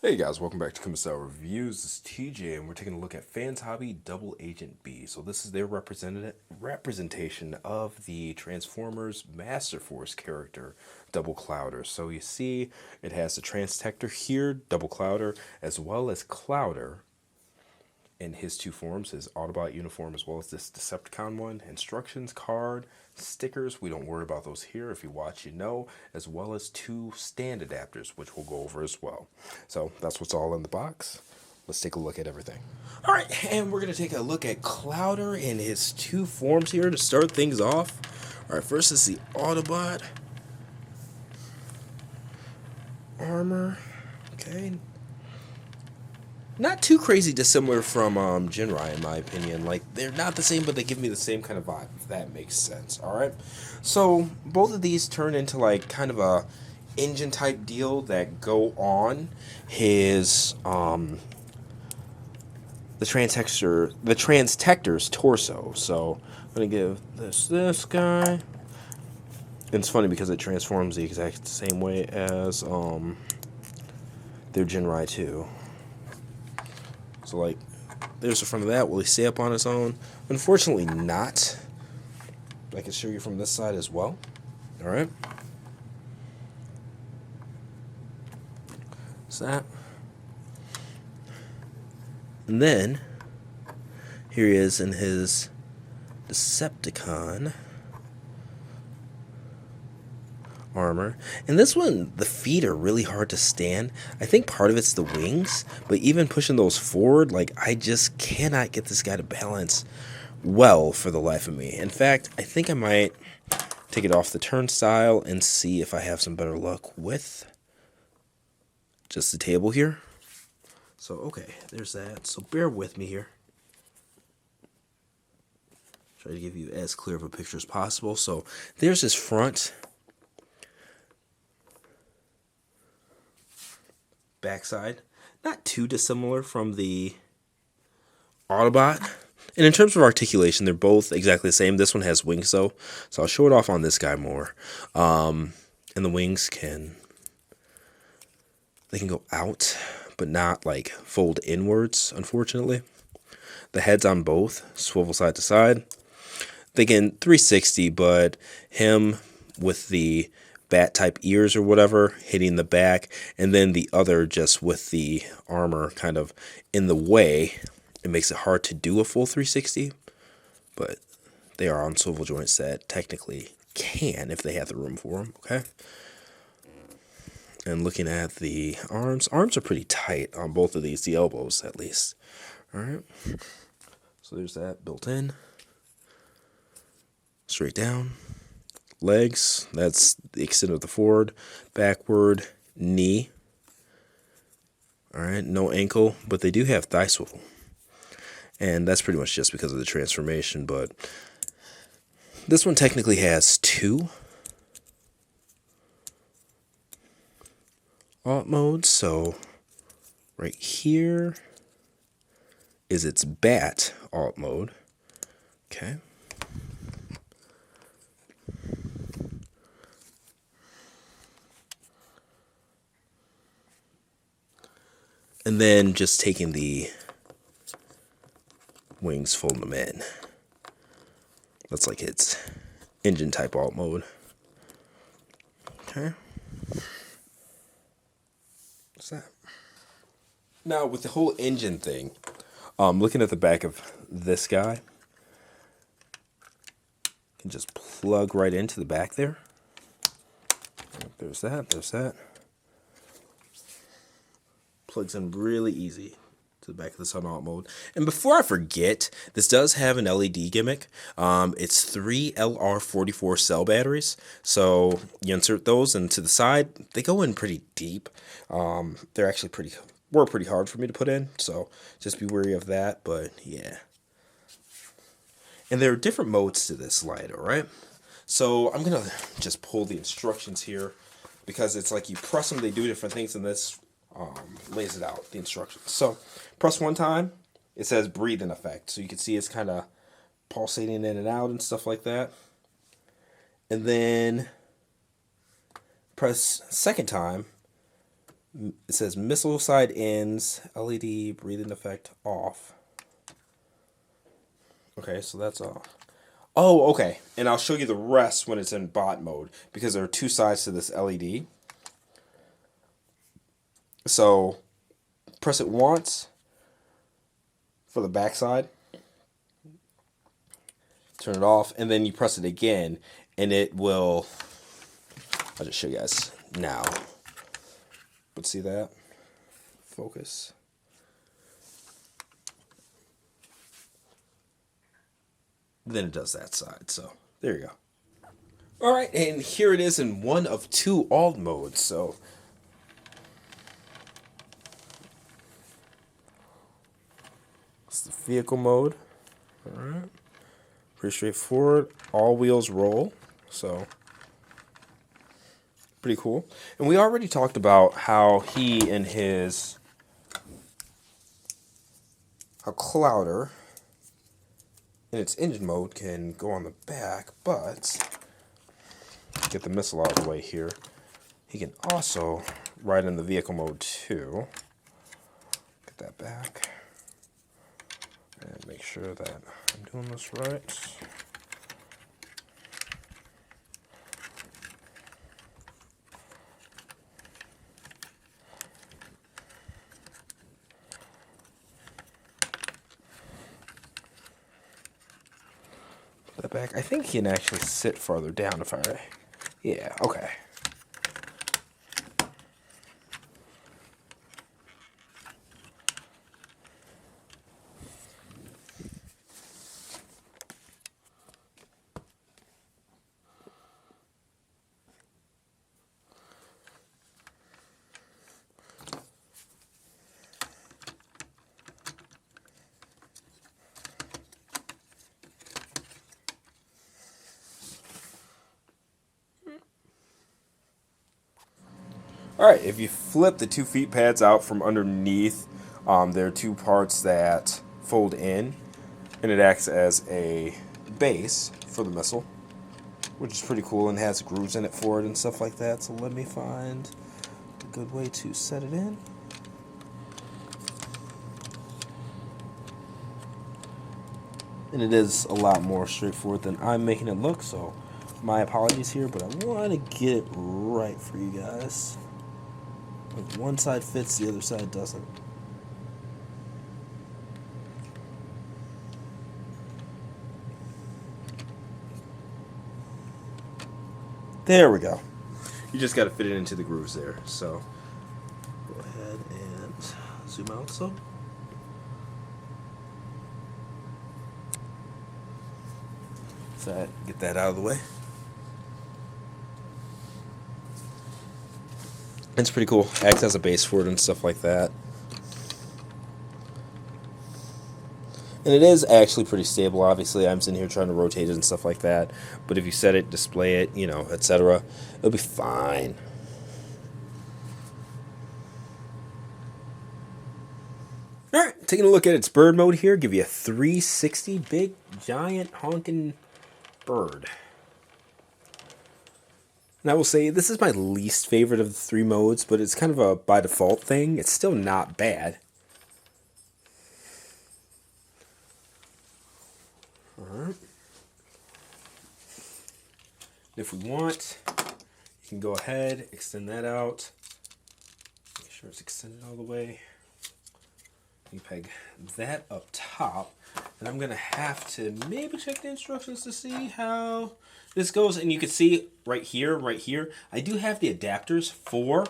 Hey guys, welcome back to Kuma Reviews. This is TJ, and we're taking a look at Fans Hobby Double Agent B. So this is their representation of the Transformers Master Force character, Double Clouder. So you see, it has the Transtector here, Double Clouder, as well as Clouder in his two forms, his Autobot uniform as well as this Decepticon one. Instructions card, stickers, we don't worry about those here. If you watch, you know, as well as two stand adapters, which we'll go over as well. So that's what's all in the box. Let's take a look at everything. All right, and we're going to take a look at Clouder in his two forms here to start things off. All right, first is the Autobot armor. Okay. Not too crazy dissimilar from Jinrai, in my opinion. Like, they're not the same, but they give me the same kind of vibe, if that makes sense. Alright? So, both of these turn into, like, kind of a engine type deal that go on his, the Transtector's torso. So, I'm going to give this guy. And it's funny because it transforms the exact same way as, their Jinrai 2. So, like, there's the front of that. Will he stay up on his own? Unfortunately not. But I can show you from this side as well. Alright. So that. And then, here he is in his Decepticon armor. And this one, the feet are really hard to stand. I think part of it's the wings, but even pushing those forward, like, I just cannot get this guy to balance well for the life of me. In fact, I think I might take it off the turnstile and see if I have some better luck with just the table here. So, okay, there's that. So bear with me here. Try to give you as clear of a picture as possible. So there's his front. Backside, not too dissimilar from the Autobot. And in terms of articulation, they're both exactly the same. This one has wings though, so I'll show it off on this guy more. And the wings can go out, but not like fold inwards, unfortunately. The heads on both swivel side to side. They can 360, but him with the bat type ears or whatever hitting the back, and then the other just with the armor kind of in the way, it makes it hard to do a full 360, but they are on swivel joints that technically can if they have the room for them. Okay. And looking at the arms are pretty tight on both of these, the elbows at least. All right, so there's that built in. Straight down. Legs, that's the extent of the forward, backward, knee. Alright, no ankle, but they do have thigh swivel. And that's pretty much just because of the transformation, but this one technically has two alt modes. So right here is its bat alt mode. Okay. And then just taking the wings, folding them in. That's like its engine type alt mode. Okay. What's that? Now with the whole engine thing, looking at the back of this guy, can just plug right into the back there. There's that, there's that. Plugs in really easy to the back of the sun alt mode. And before I forget, this does have an LED gimmick. It's 3 LR44 cell batteries. So you insert those, and to the side, they go in pretty deep. They're actually were pretty hard for me to put in, so just be wary of that. But yeah. And there are different modes to this light, alright? So I'm gonna just pull the instructions here, because it's like you press them, they do different things, and this lays it out, the instructions. So press one time, it says breathing effect. So you can see it's kind of pulsating in and out and stuff like that. And then press second time, It says missile side ends, LED breathing effect off. Okay, so that's off. Oh, okay. And I'll show you the rest when it's in bot mode, because there are two sides to this LED. So press it once for the back side. Turn it off, and then you press it again, and it will... I'll just show you guys now. But see that? Focus. Then it does that side, so there you go. Alright, and here it is in one of two alt modes, so... It's the vehicle mode. Alright. Pretty straightforward. All wheels roll, so... Pretty cool. And we already talked about how he and his... How Clouder, in its engine mode, can go on the back, but... Get the missile out of the way here. He can also ride in the vehicle mode too. Get that back. And make sure that I'm doing this right. Put that back. I think he can actually sit farther down if I... Yeah, okay. Alright, if you flip the 2 feet pads out from underneath, there are two parts that fold in, and it acts as a base for the missile, which is pretty cool, and has grooves in it for it and stuff like that. So let me find a good way to set it in. And it is a lot more straightforward than I'm making it look, so my apologies here, but I want to get it right for you guys. Like one side fits, the other side doesn't. There we go. You just got to fit it into the grooves there. So go ahead and zoom out some. So get that out of the way. It's pretty cool. Acts as a base for it and stuff like that. And it is actually pretty stable. Obviously, I'm sitting here trying to rotate it and stuff like that. But if you set it, display it, you know, etc., it'll be fine. Alright, taking a look at its bird mode here. Give you a 360 big, giant, honking bird. And I will say, this is my least favorite of the 3 modes, but it's kind of a by default thing. It's still not bad. Alright. If we want, you can go ahead, extend that out. Make sure it's extended all the way. You peg that up top. And I'm going to have to maybe check the instructions to see how this goes. And you can see right here, I do have the adapters for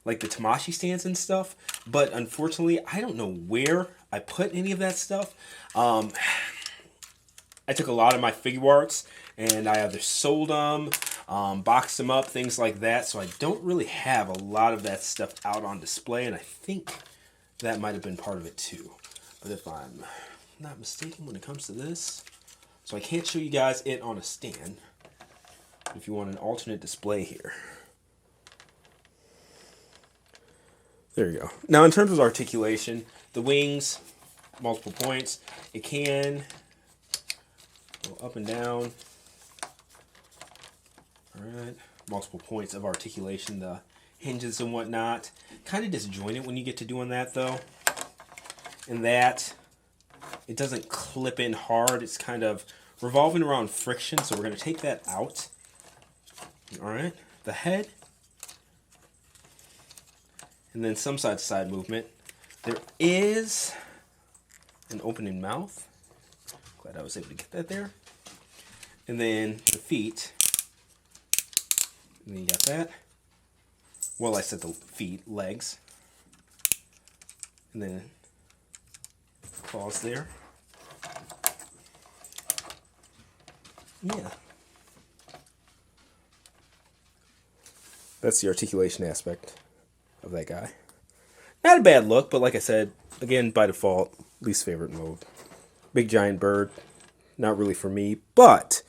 like the Tamashi stands and stuff. But unfortunately, I don't know where I put any of that stuff. I took a lot of my figure arts and I either sold them, boxed them up, things like that. So I don't really have a lot of that stuff out on display. And I think that might have been part of it too. But if I'm not mistaken when it comes to this, so I can't show you guys it on a stand. If you want an alternate display here. There you go. Now in terms of articulation, the wings, multiple points, it can go up and down. Alright, multiple points of articulation, the hinges and whatnot. Kind of disjointed when you get to doing that though. And that it doesn't clip in hard. It's kind of revolving around friction. So we're going to take that out. All right. The head. And then some side-to-side movement. There is an opening mouth. Glad I was able to get that there. And then the feet. And then you got that. Well, I said the feet, legs. And then claws there. Yeah. That's the articulation aspect of that guy. Not a bad look, but like I said, again, by default, least favorite mode. Big giant bird, not really for me, but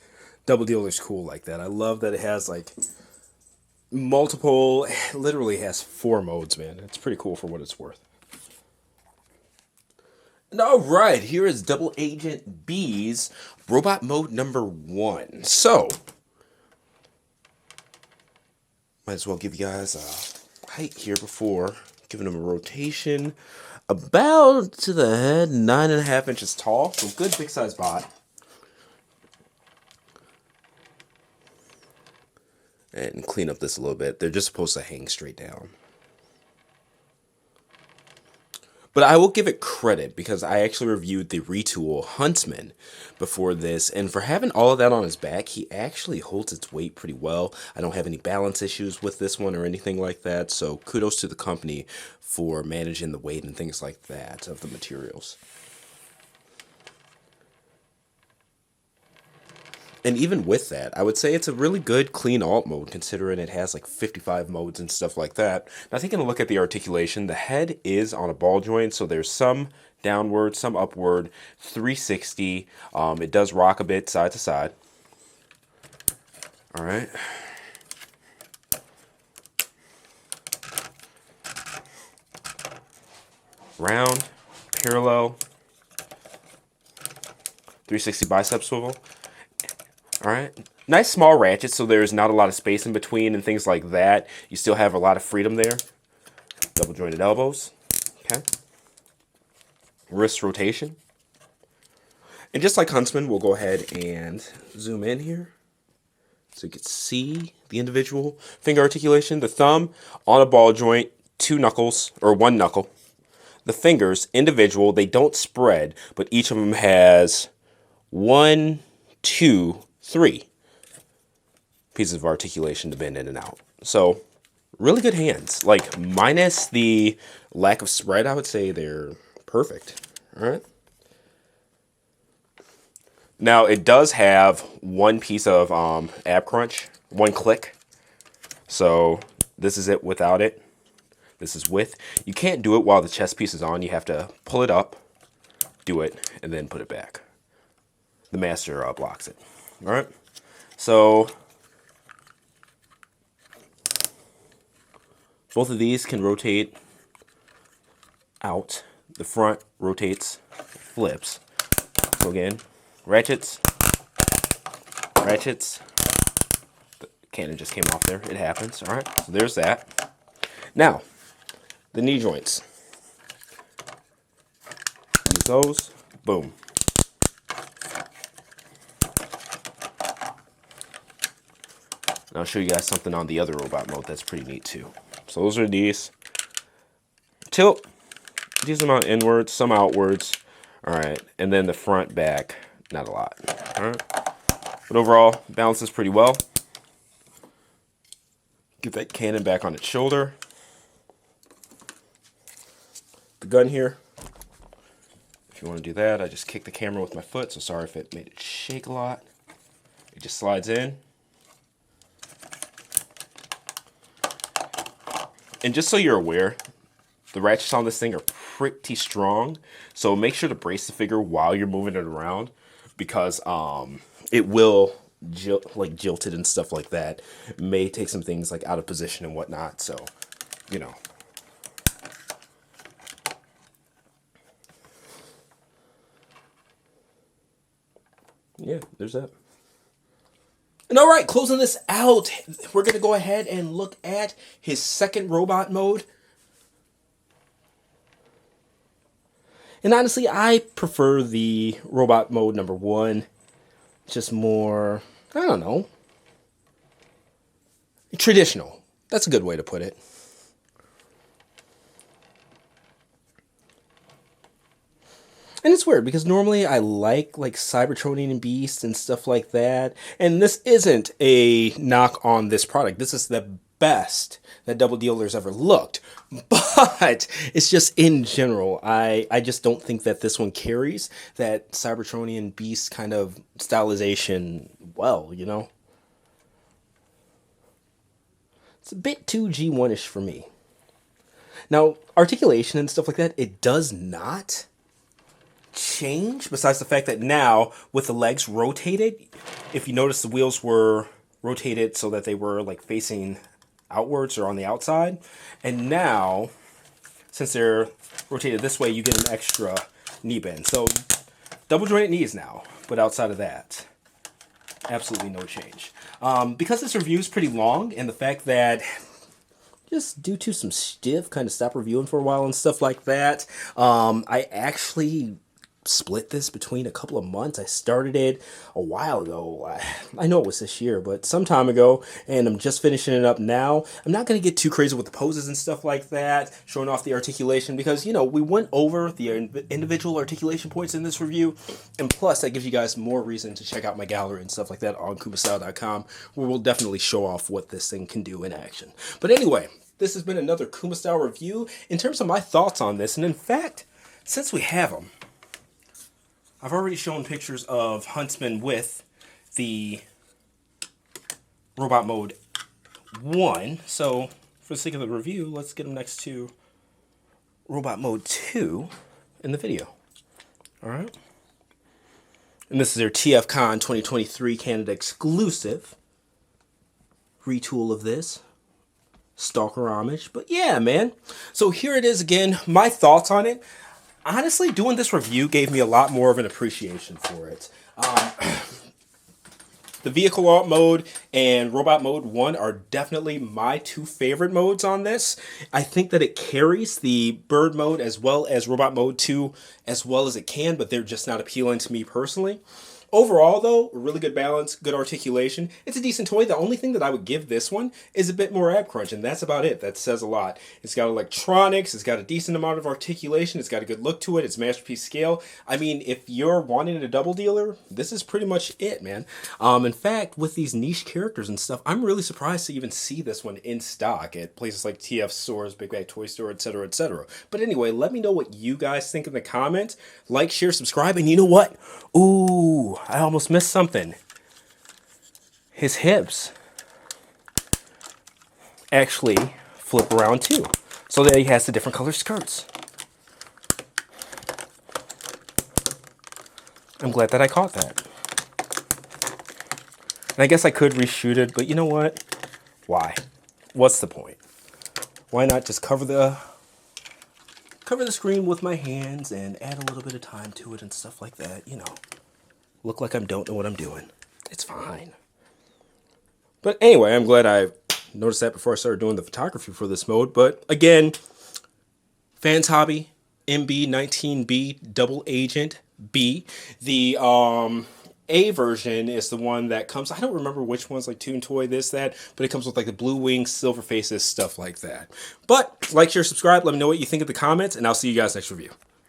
Double Dealer's cool like that. I love that it has like multiple, literally has 4 modes, man. It's pretty cool for what it's worth. And all right, here is Double Agent B's robot mode number 1. So, might as well give you guys a height here before giving him a rotation. About to the head, 9.5 inches tall. So good big size bot. And clean up this a little bit. They're just supposed to hang straight down. But I will give it credit because I actually reviewed the Retool Huntsman before this. And for having all of that on his back, he actually holds its weight pretty well. I don't have any balance issues with this one or anything like that. So kudos to the company for managing the weight and things like that of the materials. And even with that, I would say it's a really good clean alt mode considering it has like 55 modes and stuff like that. Now taking a look at the articulation, the head is on a ball joint, so there's some downward, some upward, 360. It does rock a bit side to side. All right. Round, parallel, 360 bicep swivel. All right, nice small ratchet, so there's not a lot of space in between and things like that. You still have a lot of freedom there. Double jointed elbows, okay. Wrist rotation. And just like Huntsman, we'll go ahead and zoom in here so you can see the individual finger articulation. The thumb on a ball joint, 2 knuckles, or 1 knuckle. The fingers, individual, they don't spread, but each of them has 1, 2, 3 pieces of articulation to bend in and out. So, really good hands. Like, minus the lack of spread, I would say they're perfect. All right. Now, it does have 1 piece of ab crunch, 1 click. So, this is it without it. This is with. You can't do it while the chest piece is on. You have to pull it up, do it, and then put it back. The master blocks it. All right. So both of these can rotate out. The front rotates, flips. So again, ratchets, ratchets. The cannon just came off there. It happens. All right. So there's that. Now, the knee joints. Use those. Boom. And I'll show you guys something on the other robot mode that's pretty neat too. So those are these. Tilt. Decent amount inwards, some outwards. All right. And then the front, back, not a lot. All right. But overall, balances pretty well. Get that cannon back on its shoulder. The gun here. If you want to do that, I just kick the camera with my foot, so sorry if it made it shake a lot. It just slides in. And just so you're aware, the ratchets on this thing are pretty strong, so make sure to brace the figure while you're moving it around, because it will jilt it and stuff like that. It may take some things like out of position and whatnot, so you know. Yeah, there's that. And all right, closing this out, we're going to go ahead and look at his second robot mode. And honestly, I prefer the robot mode number 1. Just more, I don't know, traditional. That's a good way to put it. And it's weird because normally I like Cybertronian Beast and stuff like that. And this isn't a knock on this product. This is the best that Double Dealer's ever looked. But it's just in general, I just don't think that this one carries that Cybertronian Beast kind of stylization well, you know? It's a bit too G1-ish for me. Now, articulation and stuff like that, it does not change, besides the fact that now with the legs rotated, if you notice, the wheels were rotated so that they were like facing outwards or on the outside, and now since they're rotated this way, you get an extra knee bend. So double jointed knees now, but outside of that, absolutely no change. Because this review is pretty long, and the fact that just due to some stiff, kind of stop reviewing for a while and stuff like that, I actually split this between a couple of months. I started it a while ago. I know it was this year, but some time ago, and I'm just finishing it up now. I'm not going to get too crazy with the poses and stuff like that, showing off the articulation, because, you know, we went over the individual articulation points in this review, and plus that gives you guys more reason to check out my gallery and stuff like that on kumastyle.com, where we'll definitely show off what this thing can do in action. But anyway, this has been another Kuma Style review in terms of my thoughts on this, and in fact, since we have them, I've already shown pictures of Huntsman with the Robot Mode 1. So, for the sake of the review, let's get them next to Robot Mode 2 in the video. Alright? And this is their TFCon 2023 Canada exclusive retool of this. Stalker homage. But yeah, man. So here it is again. My thoughts on it. Honestly, doing this review gave me a lot more of an appreciation for it. The Vehicle Art mode and Robot Mode 1 are definitely my two favorite modes on this. I think that it carries the Bird mode as well as Robot Mode 2 as well as it can, but they're just not appealing to me personally. Overall, though, really good balance, good articulation. It's a decent toy. The only thing that I would give this one is a bit more ab crunch, and that's about it. That says a lot. It's got electronics. It's got a decent amount of articulation. It's got a good look to it. It's masterpiece scale. I mean, if you're wanting a double dealer, this is pretty much it, man. In fact, with these niche characters and stuff, I'm really surprised to even see this one in stock at places like TF stores, Big Bag Toy Store, etc., etc. But anyway, let me know what you guys think in the comments. Like, share, subscribe, and you know what? Ooh, I almost missed something. His hips actually flip around too. So that he has the different color skirts. I'm glad that I caught that. And I guess I could reshoot it, but you know what? Why? What's the point? Why not just cover the screen with my hands and add a little bit of time to it and stuff like that, you know. Look like I don't know what I'm doing. It's fine. But anyway, I'm glad I noticed that before I started doing the photography for this mode. But again, Fans Hobby, MB-19B, Double Agent B. The A version is the one that comes, I don't remember which one's like Toon Toy, this, that, but it comes with like the blue wings, silver faces, stuff like that. But like, share, subscribe, let me know what you think in the comments, and I'll see you guys next review.